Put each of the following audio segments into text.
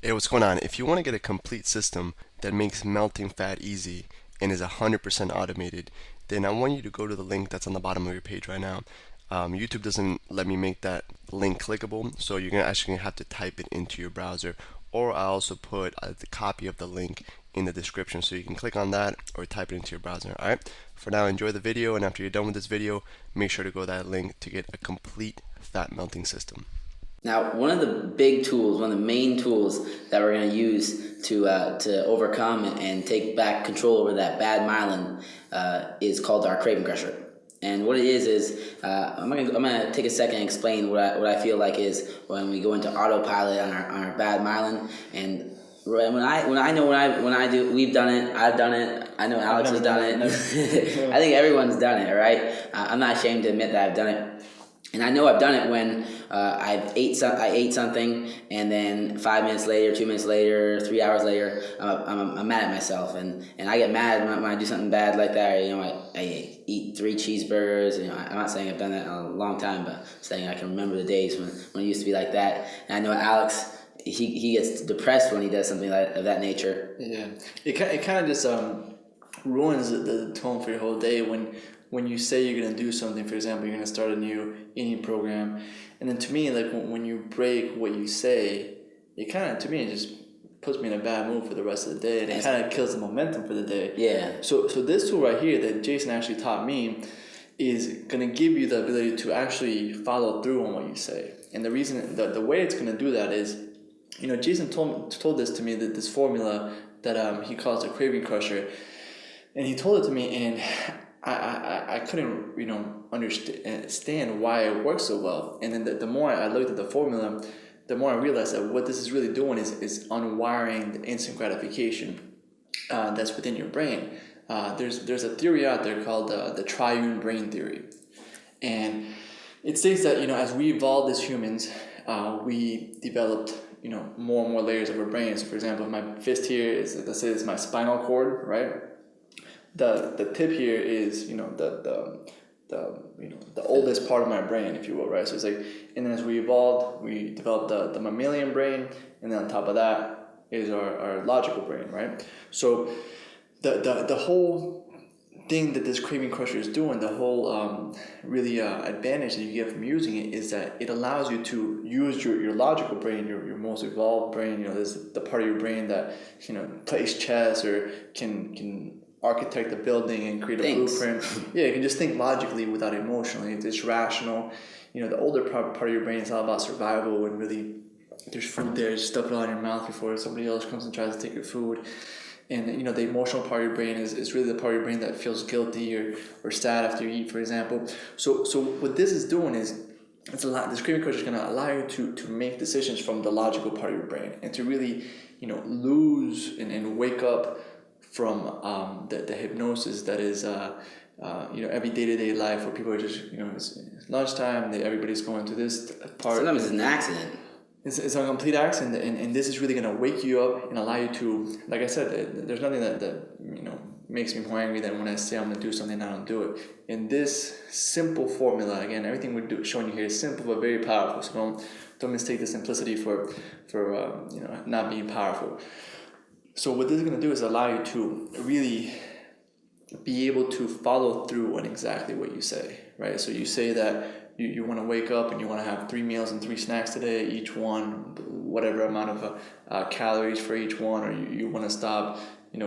Hey, what's going on? If you want to get a complete system that makes melting fat easy and is 100% automated, then I want you to go to the link that's on the bottom of your page right now. YouTube doesn't let me make that link clickable, so you're actually gonna have to type it into your browser, or I also put the copy of the link in the description, so you can click on that or type it into your browser. All right. For now, enjoy the video, and after you're done with this video, make sure to go to that link to get a complete fat melting system. Now, one of the big tools, one of the main tools that we're going to use to overcome and take back control over that bad myelin is called our craving crusher. And what it is I'm gonna take a second and explain what I feel like is when we go into autopilot on our bad myelin. And when I do, we've done it. I've done it. I know Alex has done it. I think everyone's done it, right? I'm not ashamed to admit that I've done it. And I know I've done it when I ate something, and then 5 minutes later, 2 minutes later, 3 hours later, I'm mad at myself, and I get mad when I do something bad like that. I eat 3 cheeseburgers. I'm not saying I've done that in a long time, but I'm saying I can remember the days when it used to be like that. And I know Alex, he gets depressed when he does something of that nature. Yeah, it kind of just ruins the tone for your whole day when you say you're going to do something. For example, you're going to start a new eating program, and then to me, like when you break what you say, it kind of, to me, it just puts me in a bad mood for the rest of the day, and it kind of kills the momentum for the day. Yeah. So this tool right here that Jason actually taught me is going to give you the ability to actually follow through on what you say. And the reason, the way it's going to do that is, Jason told this to me, that this formula that he calls the craving crusher, and he told it to me, and I couldn't understand why it works so well. And then the more I looked at the formula, the more I realized that what this is really doing is unwiring the instant gratification that's within your brain. There's a theory out there called the triune brain theory, and it states that as we evolved as humans, we developed more and more layers of our brain. So for example, my fist here is, let's say, it's my spinal cord, right? The tip here is the oldest part of my brain, if you will, right? So it's like, and then as we evolved, we developed the mammalian brain, and then on top of that is our logical brain, right? So the whole thing that this craving crusher is doing, the whole really advantage that you get from using it, is that it allows you to use your logical brain, your most evolved brain. There's the part of your brain that plays chess or can architect a building and create a blueprint. Yeah, you can just think logically without emotionally. It's rational. The older part of your brain is all about survival, and really there's food there, just stuff it all in your mouth before somebody else comes and tries to take your food. And the emotional part of your brain is really the part of your brain that feels guilty or sad after you eat, for example. So what this is doing is, this craving crusher is going to allow you to make decisions from the logical part of your brain, and to really lose and wake up from the hypnosis that is every day-to-day life, where people are just it's lunchtime, everybody's going to this part. Sometimes it's an accident. It's a complete accident, and this is really going to wake you up and allow you to, like I said, there's nothing that makes me more angry than when I say I'm going to do something and I don't do it. And this simple formula, again, everything we're showing you here is simple but very powerful. So don't mistake the simplicity for not being powerful. So what this is going to do is allow you to really be able to follow through on exactly what you say, right? So you say that you want to wake up and you want to have 3 meals and 3 snacks today, each one whatever amount of calories for each one, or you want to stop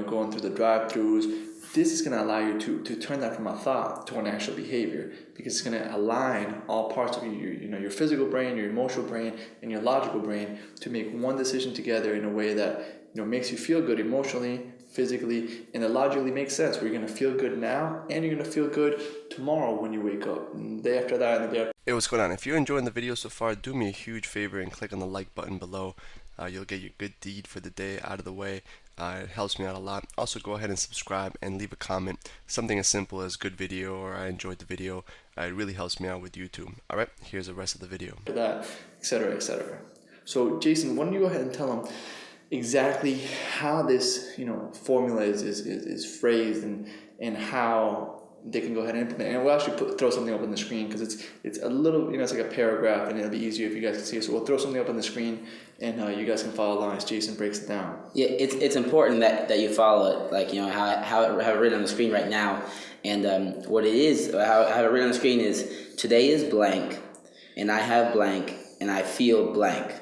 going through the drive-thrus. This is going to allow you to turn that from a thought to an actual behavior, because it's going to align all parts of your physical brain, your emotional brain, and your logical brain to make one decision together in a way that makes you feel good emotionally, physically, and it logically makes sense, where you're going to feel good now and you're going to feel good tomorrow when you wake up, and the day after that, and the day after. Hey, what's going on? If you're enjoying the video so far, do me a huge favor and click on the like button below. You'll get your good deed for the day out of the way. It helps me out a lot. Also, go ahead and subscribe and leave a comment. Something as simple as good video or I enjoyed the video. It really helps me out with YouTube. Alright, here's the rest of the video. That, etc., etc. So, Jason, why don't you go ahead and tell them exactly how this formula is phrased, and how they can go ahead and implement it. And we'll actually throw something up on the screen because it's a little, you know, it's like a paragraph, and it'll be easier if you guys can see it. So we'll throw something up on the screen, and you guys can follow along as Jason breaks it down. Yeah, it's important that you follow it, like, you know, how I have it written on the screen right now. And what it is, how I have it written on the screen is, today is blank, and I have blank, and I feel blank.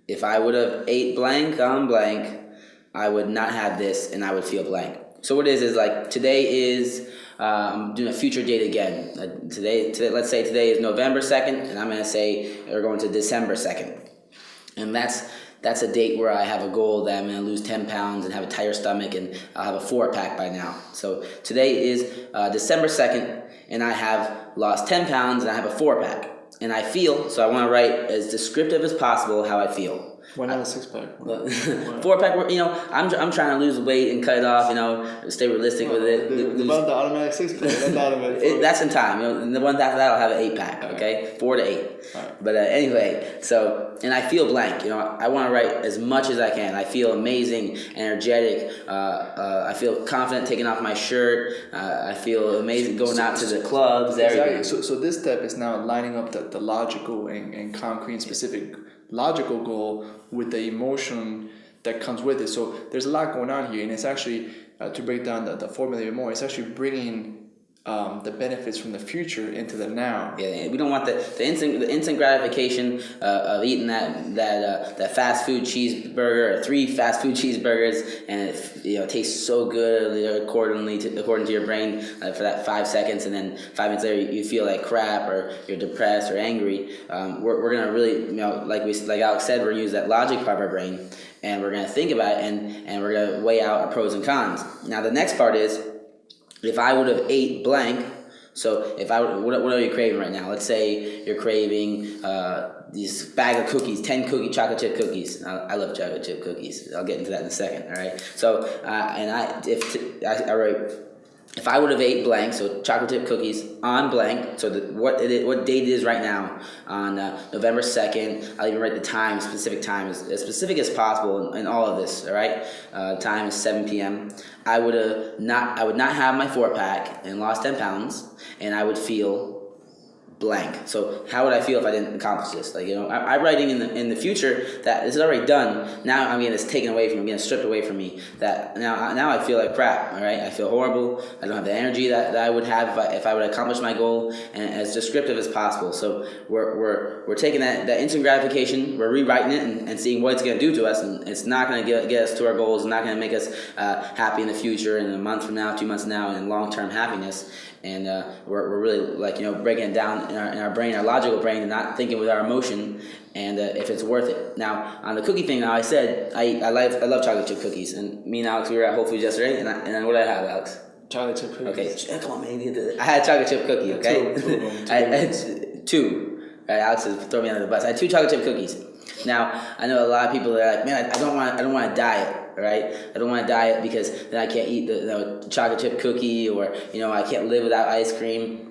If I would have ate blank on blank, I would not have this, and I would feel blank. So what it is like, today is, I'm doing a future date again. Today, let's say today is November 2nd, and I'm going to say we're going to December 2nd. And that's a date where I have a goal that I'm going to lose 10 pounds and have a tighter stomach, and I'll have a 4-pack by now. So today is December 2nd, and I have lost 10 pounds, and I have a 4-pack. And I feel, so I want to write as descriptive as possible how I feel. Why not a 6-pack? 4-pack, you know, I'm trying to lose weight and cut it off, you know, stay realistic with it. The automatic 6-pack, that's in time. You know, and the ones after that, I'll have an 8-pack, okay? 4 to 8. Right. But anyway, so, and I feel blank, you know, I want to write as much as I can. I feel amazing, energetic. I feel confident taking off my shirt. I feel amazing going out to the clubs, everything. Exactly. So this step is now lining up the logical and concrete and specific logical goal with the emotion that comes with it. So there's a lot going on here, and it's actually, to break down the formula even more, it's actually bringing the benefits from the future into the now. Yeah, we don't want the instant gratification of eating that fast food cheeseburger or 3 fast food cheeseburgers, and it, you know, tastes so good according to your brain for that 5 seconds, and then 5 minutes later you feel like crap, or you're depressed or angry. We're gonna really, you know, like Alex said, we're gonna use that logic part of our brain, and we're gonna think about it, and we're gonna weigh out our pros and cons. Now the next part is, if I would have ate blank, so if what are you craving right now? Let's say you're craving these bag of cookies, 10 chocolate chip cookies. I love chocolate chip cookies. I'll get into that in a second. All right. So I write, if I would have ate blank, so chocolate chip cookies on blank, so what date it is right now, on November 2nd, I'll even write the time, specific time, as specific as possible in all of this, all right? Time is 7 p.m. I would not have my 4-pack and lost 10 pounds, and I would feel blank. So how would I feel if I didn't accomplish this? Like, you know, I'm writing in the future that this is already done. Now I'm getting this taken away from me, getting stripped away from me. That now I feel like crap. All right, I feel horrible. I don't have the energy that I would have if I would accomplish my goal, and as descriptive as possible. So we're taking that instant gratification, we're rewriting it and seeing what it's going to do to us, and it's not going to get us to our goals. It's not going to make us happy in the future, in a month from now, 2 months from now, and long-term happiness. And we're really, like, you know, breaking it down in our brain, our logical brain, and not thinking with our emotion, and if it's worth it. Now, on the cookie thing, now I said I love chocolate chip cookies, and me and Alex, we were at Whole Foods yesterday, and then what did I have, Alex? Chocolate chip cookies. Okay, come on, man. I had a chocolate chip cookie, okay? I had 2. Right, Alex is throwing me under the bus. I had 2 chocolate chip cookies. Now, I know a lot of people that are like, man, I don't want to diet. Right? I don't want to diet because then I can't eat the chocolate chip cookie, or, you know, I can't live without ice cream.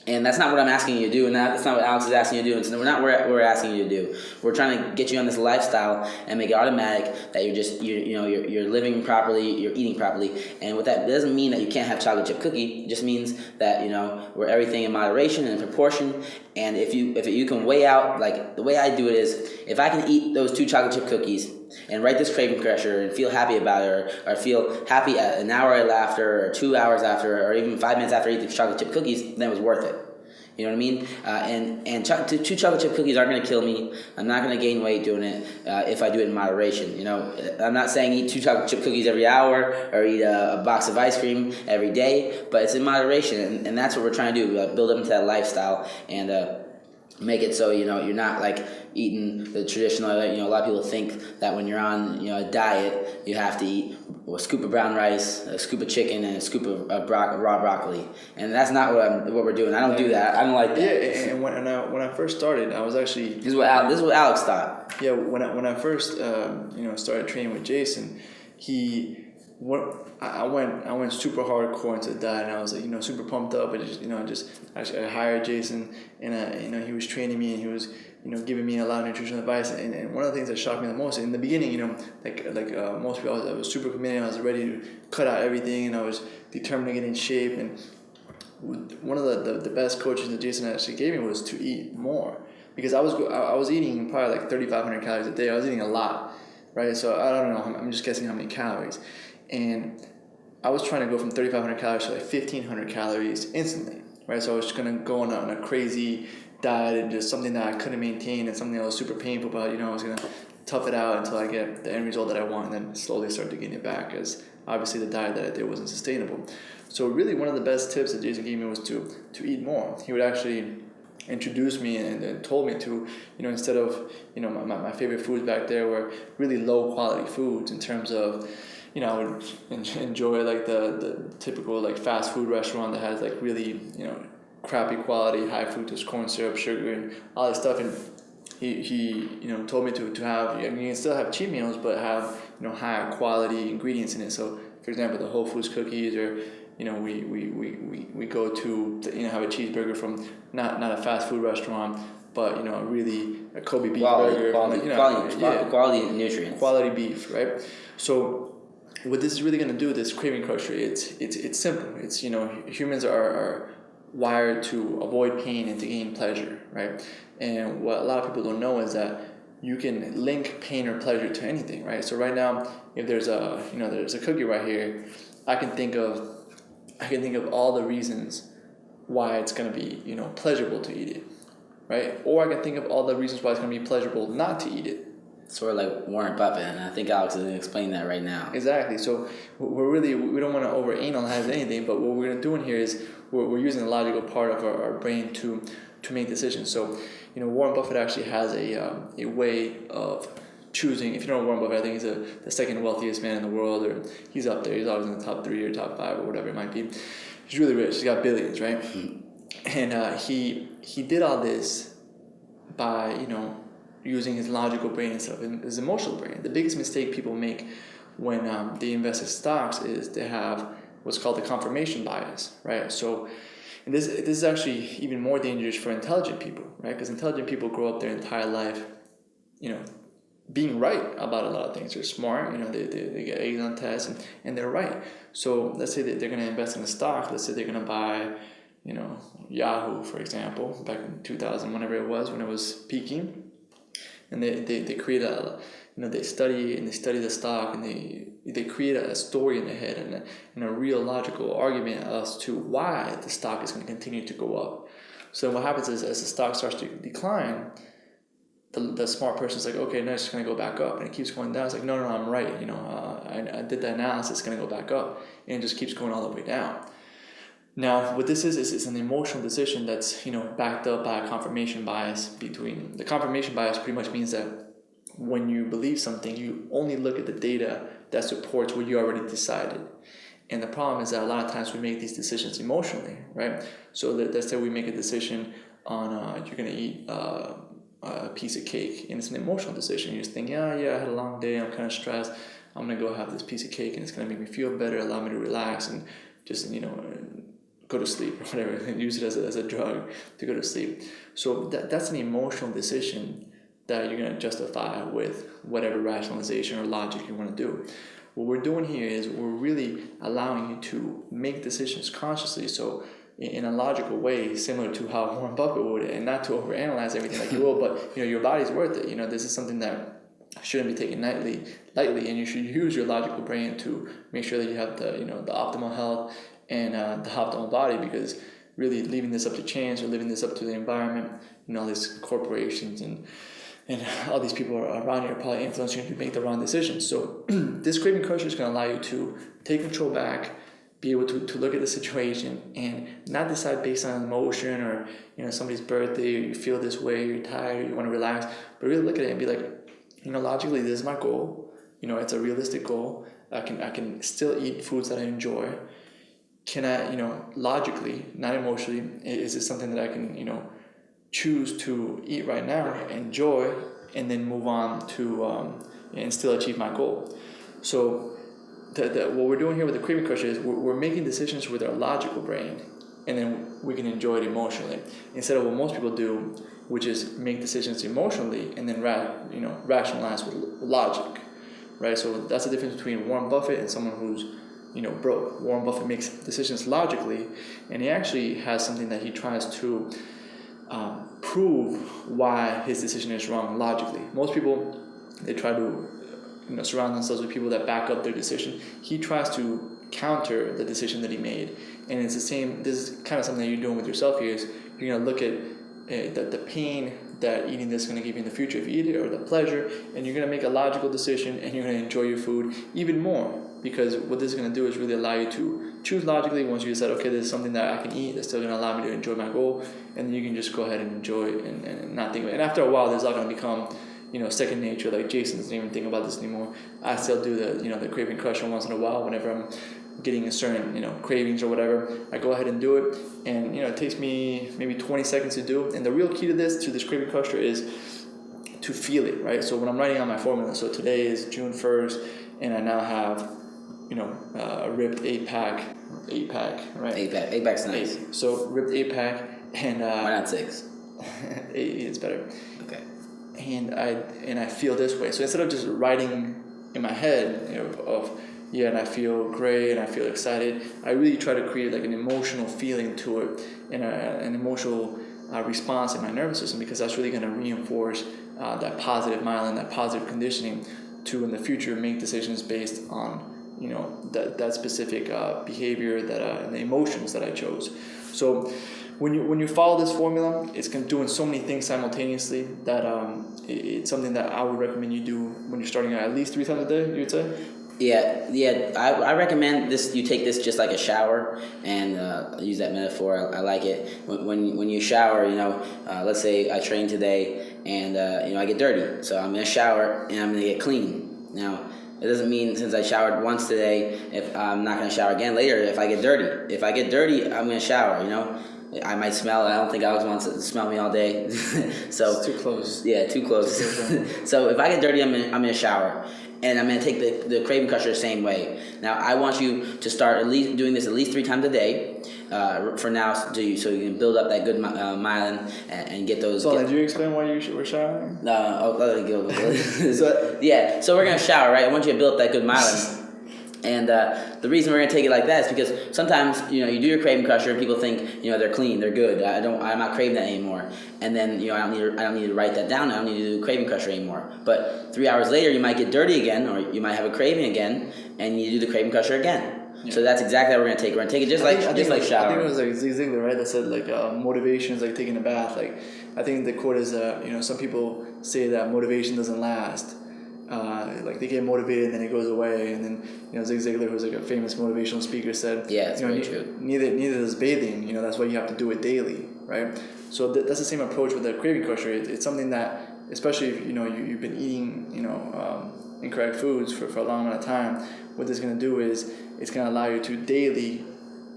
And that's not what I'm asking you to do, and that's not what Alex is asking you to do. It's not what we're asking you to do. We're trying to get you on this lifestyle and make it automatic that you're living properly, you're eating properly. And what that doesn't mean that you can't have chocolate chip cookie. It just means that, you know, we're everything in moderation and in proportion. And if you can weigh out, like the way I do it is, if I can eat those 2 chocolate chip cookies and write this craving crusher and feel happy about it, or feel happy an hour after, or 2 hours after, or even 5 minutes after I eat the chocolate chip cookies, then it was worth it. You know what I mean? And 2 chocolate chip cookies aren't going to kill me. I'm not going to gain weight doing it if I do it in moderation. You know, I'm not saying eat 2 chocolate chip cookies every hour, or eat a box of ice cream every day, but it's in moderation, and that's what we're trying to do, build up into that lifestyle, and make it so, you know, you're not like eating the traditional, you know, a lot of people think that when you're on, you know, a diet, you have to eat a scoop of brown rice, a scoop of chicken, and a scoop of raw broccoli. And that's not what we're doing. I don't do that. I don't like that. Yeah, and when I first started, I was actually... This is what Alex thought. Yeah, when I first started training with Jason, I went super hardcore into the diet, and I was like, you know, super pumped up. I hired Jason, and he was training me, and he was, you know, giving me a lot of nutritional advice. And one of the things that shocked me the most in the beginning, you know, like most people, I was super committed. I was ready to cut out everything, and I was determined to get in shape. one of the best coaches that Jason actually gave me was to eat more, because I was eating probably like 3,500 calories a day. I was eating a lot, right? So I don't know, I'm just guessing how many calories, and I was trying to go from 3,500 calories to like 1,500 calories instantly, right? So I was just gonna go on a crazy diet and just something that I couldn't maintain and something that was super painful, but I was gonna tough it out until I get the end result that I want, and then slowly start to gain it back, as obviously the diet that I did wasn't sustainable. So really one of the best tips that Jason gave me was to eat more. He would actually introduce me and told me to, instead of, my favorite foods back there were really low quality foods in terms of, I would enjoy like the typical like fast food restaurant that has like really, crappy quality, high fructose corn syrup, sugar, and all this stuff. And he told me to have, you can still have cheat meals, but have, high quality ingredients in it. So for example, the Whole Foods cookies, or we go to have a cheeseburger from not a fast food restaurant, but really a Kobe beef burger, quality nutrients, quality beef, right? So what this is really going to do, this craving crusher, it's simple. It's humans are wired to avoid pain and to gain pleasure, right? And what a lot of people don't know is that you can link pain or pleasure to anything, right? So right now, if there's a cookie right here, I can think of all the reasons why it's going to be pleasurable to eat it, right? Or I can think of all the reasons why it's going to be pleasurable not to eat it. Sort of like Warren Buffett, and I think Alex is going to explain that right now. Exactly. So we don't want to overanalyze anything, but what we're doing here is we're using the logical part of our brain to make decisions. So Warren Buffett actually has a way of choosing. If you know Warren Buffett, I think he's the second wealthiest man in the world, or he's up there. He's always in the top 3 or top 5 or whatever it might be. He's really rich. He's got billions, right? And he did all this by using his logical brain instead of his emotional brain. The biggest mistake people make when they invest in stocks is they have what's called the confirmation bias, right? So, and this is actually even more dangerous for intelligent people, right? Because intelligent people grow up their entire life, being right about a lot of things. They're smart, they get A's on tests, and they're right. So let's say that they're going to invest in a stock. Let's say they're going to buy, Yahoo, for example, back in 2000, whenever it was peaking. And they create they study the stock, and they create a story in their head and a real logical argument as to why the stock is going to continue to go up. So what happens is, as the stock starts to decline, the smart person's like, okay, no, it's just going to go back up, and it keeps going down. It's like, no, I'm right. I did the analysis. It's going to go back up, and it just keeps going all the way down. Now, what this is it's an emotional decision that's backed up by a confirmation bias. The confirmation bias pretty much means that when you believe something, you only look at the data that supports what you already decided. And the problem is that a lot of times we make these decisions emotionally, right? So let's say we make a decision on you're going to eat a piece of cake, and it's an emotional decision. You just think, yeah, I had a long day, I'm kind of stressed, I'm going to go have this piece of cake, and it's going to make me feel better, allow me to relax, and just, go to sleep or whatever, and use it as a drug to go to sleep. So that's an emotional decision that you're going to justify with whatever rationalization or logic you want to do. What we're doing here is we're really allowing you to make decisions consciously, so in a logical way, similar to how Warren Buffett would, and not to overanalyze everything like you will, but your body's worth it. This is something that shouldn't be taken lightly, and you should use your logical brain to make sure that you have the the optimal health and the optimal body, because really leaving this up to chance or leaving this up to the environment, all these corporations and all these people around you are probably influencing you to make the wrong decisions. So this craving crusher is going to allow you to take control back, be able to look at the situation and not decide based on emotion or somebody's birthday, or you feel this way, you're tired, you want to relax, but really look at it and be like, logically, this is my goal. It's a realistic goal. I can still eat foods that I enjoy. Can I, logically, not emotionally, is this something that I can, choose to eat right now, enjoy, and then move on to, and still achieve my goal? So what we're doing here with the craving crusher is we're making decisions with our logical brain, and then we can enjoy it emotionally, instead of what most people do, which is make decisions emotionally and then rationalize with logic, right? So that's the difference between Warren Buffett and someone who's broke. Warren Buffett makes decisions logically, and he actually has something that he tries to prove why his decision is wrong logically. Most people, they try to surround themselves with people that back up their decision. He tries to counter the decision that he made, and it's the same. This is kind of something that you're doing with yourself here. Is you're gonna look at the pain that eating this is going to give you in the future if you eat it, or the pleasure, and you're going to make a logical decision, and you're going to enjoy your food even more, because what this is going to do is really allow you to choose logically. Once you decide, okay, this is something that I can eat that's still going to allow me to enjoy my goal, and then you can just go ahead and enjoy it and not think about it. And after a while, this is all going to become second nature. Like Jason doesn't even think about this anymore. I still do the craving crusher once in a while whenever I'm getting a certain cravings or whatever. I go ahead and do it, and it takes me maybe 20 seconds to do. And the real key to this craving crusher is to feel it, right? So when I'm writing out my formula, so today is June 1st, and I now have a ripped 8-pack, right? 8-pack's nice. So ripped 8-pack, and why not 6? 8 is better. Okay. And I feel this way. So instead of just writing in my head, and I feel great and I feel excited, I really try to create like an emotional feeling to it, and an emotional response in my nervous system, because that's really going to reinforce that positive myelin, that positive conditioning, to in the future make decisions based on that specific behavior and the emotions that I chose. So when you follow this formula, it's doing so many things simultaneously that it's something that I would recommend you do when you're starting out at least 3 times a day, you'd say? Yeah. I recommend this. You take this just like a shower, and use that metaphor. I like it. When you shower, let's say I train today, and I get dirty, so I'm gonna shower and I'm gonna get clean. Now, it doesn't mean since I showered once today, if I'm not gonna shower again later. If I get dirty, I'm gonna shower. I might smell. I don't think Alex wants it to smell me all day. So it's too close. Yeah, too close. So if I get dirty, I'm gonna shower. And I'm going to take the craving crusher the same way. Now, I want you to start doing this at least 3 times a day for now, so you can build up that good myelin and get those. So, did you explain why you were showering? No, let it go. So we're going to shower, right? I want you to build up that good myelin. And the reason we're going to take it like that is because sometimes you do your craving crusher and people think they're clean, they're good. I'm not craving that anymore. And then I don't need to write that down. I don't need to do craving crusher anymore. But 3 hours later, you might get dirty again, or you might have a craving again, and you do the craving crusher again. Yeah. So that's exactly what we're going to take. We're going to take it just like shower. I think it was like Zig Ziglar, right? That said motivation is like taking a bath. Like I think the quote is some people say that motivation doesn't last. They get motivated and then it goes away, and then Zig Ziglar, who's like a famous motivational speaker, said, "Yeah, it's very true. Neither is bathing. That's why you have to do it daily, right?" So that's the same approach with the craving crusher. It's something that, especially if you've been eating incorrect foods for a long amount of time, what this is going to do is it's going to allow you to daily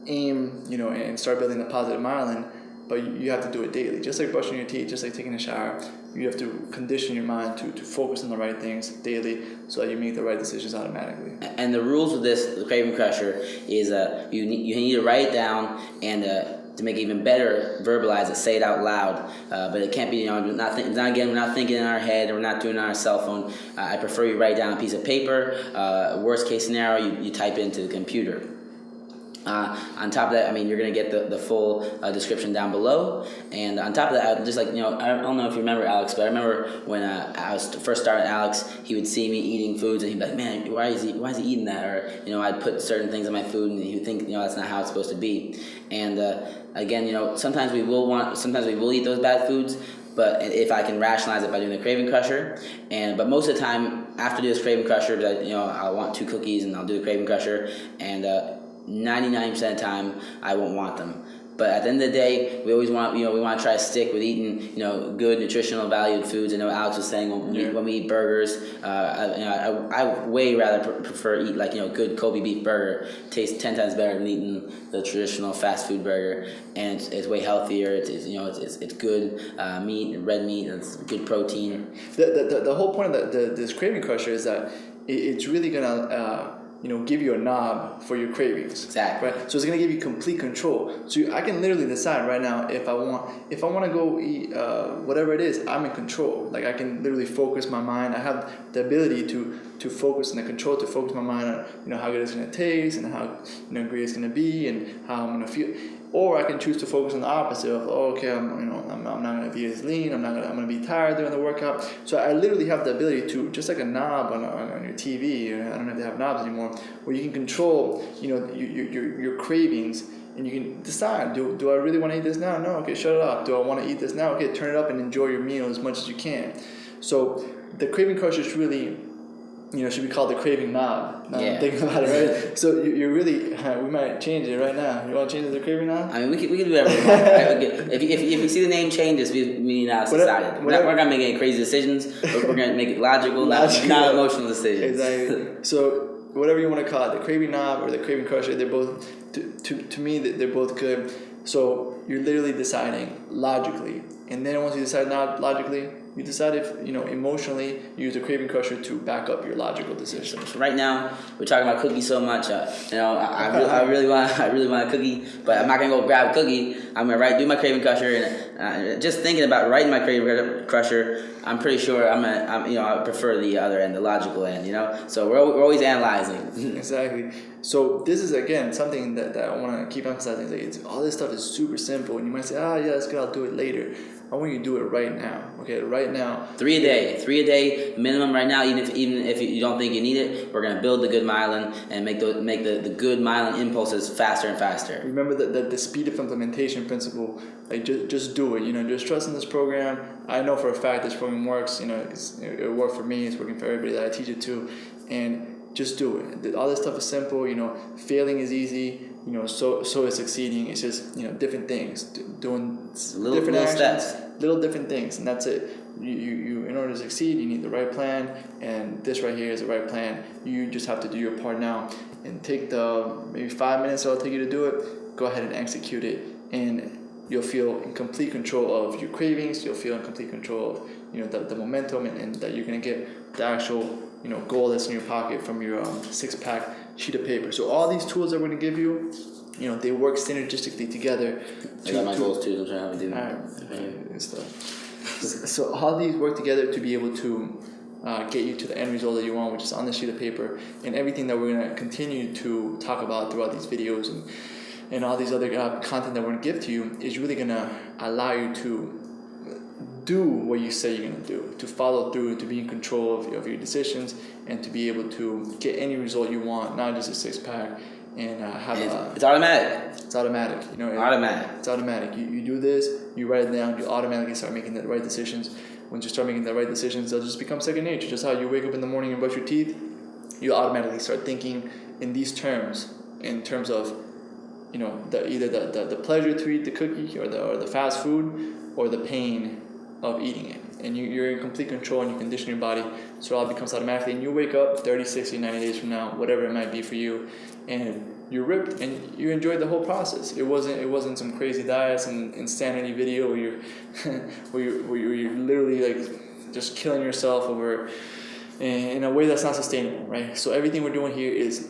aim and start building the positive myelin. But you have to do it daily, just like brushing your teeth, just like taking a shower. You have to condition your mind to focus on the right things daily, so that you make the right decisions automatically. And the rules with the craving crusher is you need to write it down, and to make it even better, verbalize it, say it out loud. But it can't be we're not thinking in our head, and we're not doing it on our cell phone. I prefer you write down a piece of paper. Worst case scenario, you type it into the computer. On top of that, you're going to get the full description down below. And on top of that, just I don't know if you remember Alex, but I remember when I was first starting Alex, he would see me eating foods and he'd be like, "Man, why is he eating that?" Or, I'd put certain things in my food and he would think, that's not how it's supposed to be. And again, sometimes we will eat those bad foods, but if I can rationalize it by doing the craving crusher, but most of the time after I do this craving crusher, I want 2 cookies and I'll do the craving crusher, and 99% of the time I won't want them. But at the end of the day, we always want we want to try to stick with eating good nutritional valued foods. I know Alex was saying when we eat burgers, I way rather prefer eat good Kobe beef burger. It tastes 10 times better than eating the traditional fast food burger, and it's way healthier. It's good meat, red meat. It's good protein. The whole point of this craving crusher is that it's really gonna give you a knob for your cravings. Exactly. Right. So it's gonna give you complete control. So I can literally decide right now if I want to go eat whatever it is. I'm in control. Like I can literally focus my mind. I have the ability to focus and the control to focus my mind on how good it's gonna taste and how great it's gonna be and how I'm gonna feel. Or I can choose to focus on the opposite of I'm not gonna be as lean. I'm gonna be tired during the workout. So I literally have the ability to, just like a knob on your TV. I don't have to have knobs anymore, where you can control your cravings, and you can decide, do I really want to eat this now? No, okay, shut it off. Do I want to eat this now? Okay, turn it up and enjoy your meal as much as you can. So the craving crusher is really, should be called the craving knob. Now I'm thinking about it, right? So you're really, we might change it right now. You want to change it to the craving knob? I mean, we can do whatever we want. Right? If you see the name changes, we not decided. We're not going to make any crazy decisions. We're going to make it logical, not emotional decisions. Exactly. So whatever you want to call it, the craving knob or the craving crusher, they're both, to me, they're both good. So you're literally deciding logically. And then once you decide not logically, you decide if, emotionally, you use the craving crusher to back up your logical decision. So right now, we're talking about cookies so much. I really want a cookie, but I'm not gonna go grab a cookie. I'm gonna do my craving crusher, and just thinking about writing my craving crusher, I'm pretty sure I prefer the other end, the logical end. So we're always analyzing. Exactly. So this is again something that I want to keep emphasizing. Like all this stuff is super simple, and you might say, yeah, that's good. I'll do it later. I want you to do it right now. Okay, right now. 3 a day minimum right now. Even if you don't think you need it, we're gonna build the good myelin and make the good myelin impulses faster and faster. Remember the speed of implementation principle. Like just do it. Just trust in this program. I know for a fact this program works. It worked for me. It's working for everybody that I teach it to, and just do it. All this stuff is simple. Failing is easy. So is succeeding. It's just different things, doing different actions, steps, little different things, and that's it. You in order to succeed, you need the right plan, and this right here is the right plan. You just have to do your part now, and take the maybe 5 minutes it'll take you to do it. Go ahead and execute it, and you'll feel in complete control of your cravings. You'll feel in complete control of the momentum, and that you're gonna get the actual goal that's in your pocket from your 6-pack sheet of paper. So all these tools that we're going to give you, they work synergistically together. I got my goals too. I'm trying to do. Alright, stuff. So all these work together to be able to get you to the end result that you want, which is on the sheet of paper. And everything that we're going to continue to talk about throughout these videos and all these other content that we're going to give to you is really going to allow you to do what you say you're going to do, to follow through, to be in control of your decisions, and to be able to get any result you want, not just a 6-pack, and have it's automatic. It's automatic. Automatic. It's automatic. You do this, you write it down, you automatically start making the right decisions. Once you start making the right decisions, they'll just become second nature. Just how you wake up in the morning and brush your teeth, you automatically start thinking in these terms, in terms of either the pleasure to eat the cookie or the fast food, or the pain of eating it. And you're in complete control, and you condition your body so it all becomes automatically. And you wake up 30, 60, 90 days from now, whatever it might be for you, and you're ripped and you enjoyed the whole process. It wasn't some crazy diets and insanity video where you're where you're literally like just killing yourself over in a way that's not sustainable, right? So everything we're doing here is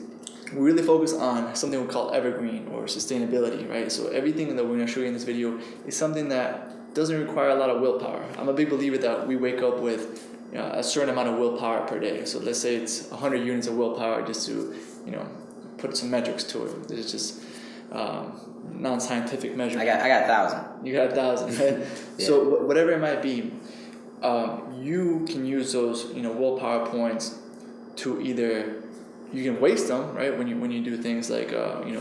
we really focus on something we call evergreen or sustainability, right? So everything that we're going to show you in this video is something that doesn't require a lot of willpower. I'm a big believer that we wake up with a certain amount of willpower per day. So let's say it's 100 units of willpower, just to put some metrics to it. It's just non-scientific measurement. I got 1,000. You got 1,000, right? Yeah. So whatever it might be, you can use those willpower points to either, you can waste them, right, when you do things like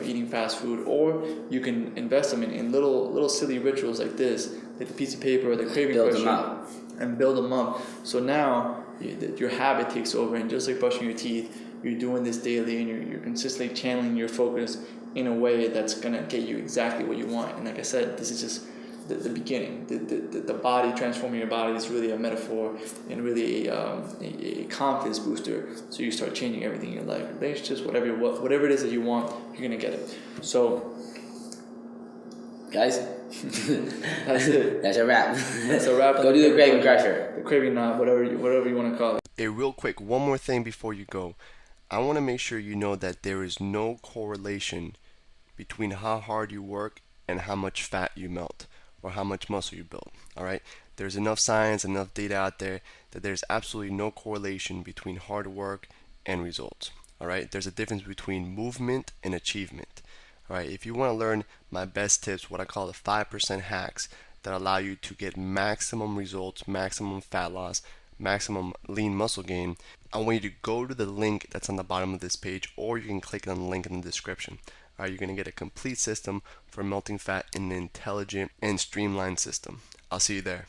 eating fast food, or you can invest them in little silly rituals like this, like the piece of paper or the craving crusher, and build them up. So now your habit takes over, and just like brushing your teeth, you're doing this daily, and you're consistently channeling your focus in a way that's gonna get you exactly what you want. And like I said, this is just the beginning. The body, transforming your body, is really a metaphor and really a confidence booster. So you start changing everything in your life, relationships, whatever it is that you want, you're gonna get it. So, guys, that's it. That's a wrap. That's a wrap. Go do the craving crusher. The craving knob, whatever you want to call it. Real quick, one more thing before you go. I want to make sure you know that there is no correlation between how hard you work and how much fat you melt or how much muscle you build. All right, there's enough science, enough data out there that there's absolutely no correlation between hard work and results. All right, there's a difference between movement and achievement. All right, if you want to learn my best tips, what I call the 5% hacks that allow you to get maximum results, maximum fat loss, maximum lean muscle gain, I want you to go to the link that's on the bottom of this page, or you can click on the link in the description. All right, you're going to get a complete system for melting fat in an intelligent and streamlined system. I'll see you there.